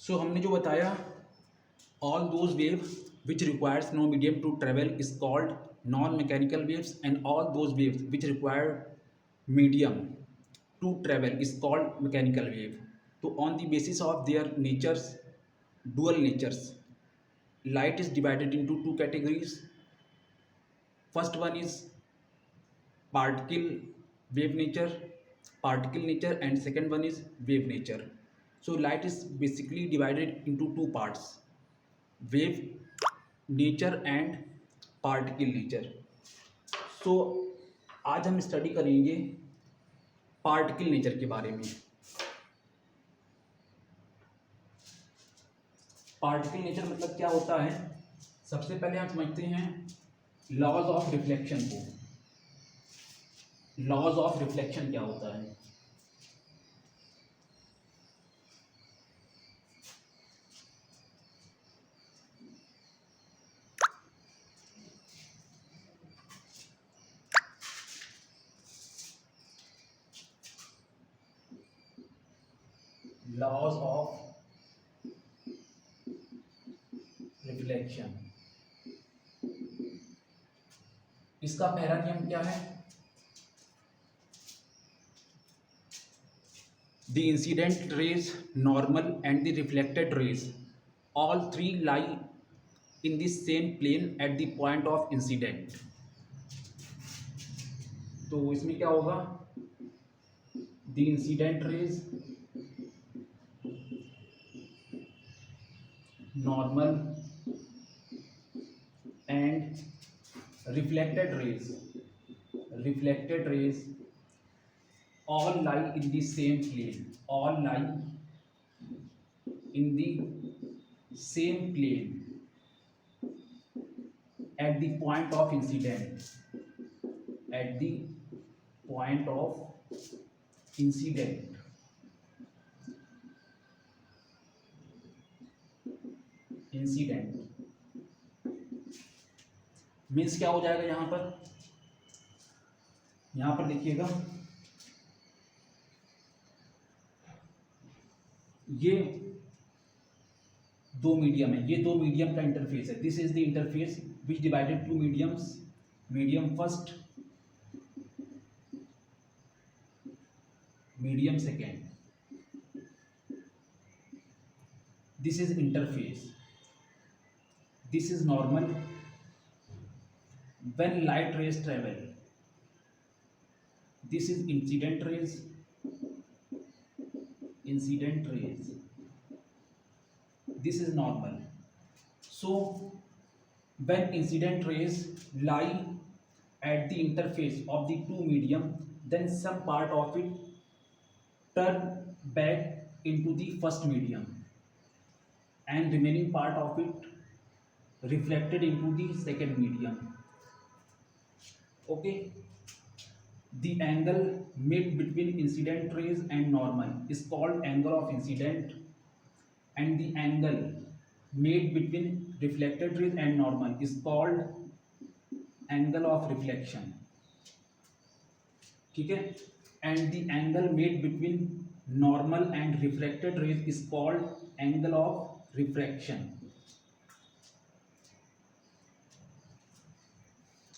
सो हमने जो बताया, all those waves which requires no medium to travel is called non-mechanical waves, and all those waves which require medium to travel is called mechanical wave. So on the basis of their natures, dual natures, light is divided into two categories. First one is particle wave nature, and second one is wave nature. So light is basically divided into two parts: wave nature and particle nature. So आज हम study करेंगे particle nature के बारे में. Particle nature मतलब क्या होता है? सबसे पहले हम समझते हैं लॉज ऑफ रिफ्लेक्शन को. लॉज ऑफ रिफ्लेक्शन क्या होता है? Laws of reflection. इसका पहला नियम क्या है? The incident rays, normal and the reflected rays, all three lie in the same plane at the point of incident. तो इसमें क्या होगा? the incident rays, normal and reflected rays all lie in the same plane, at the point of incident, incident means क्या हो जाएगा? यहाँ पर देखिएगा, ये दो मीडियम है, ये दो मीडियम का इंटरफेस है. This is the interface which divided two mediums, medium first, medium second. This is interface. This is normal. when light rays travel, this is incident rays, this is normal. So when incident rays lie at the interface of the two medium, then some part of it turn back into the first medium and remaining part of it reflected into the second medium. Okay, the angle made between incident rays and normal is called angle of incident, and the angle made between reflected rays and normal is called angle of reflection. ठीक है? and the angle made between normal and reflected rays is called angle of refraction.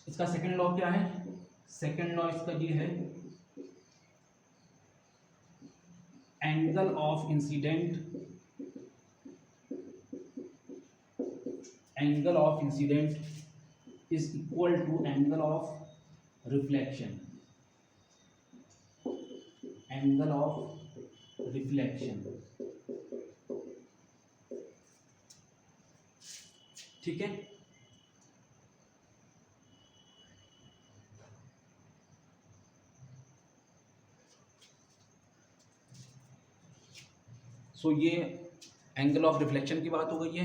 इसका second law क्या है? Second law इसका ये है, angle of incident is equal to angle of reflection. ठीक है? सो ये एंगल ऑफ रिफ्लेक्शन की बात हो गई है.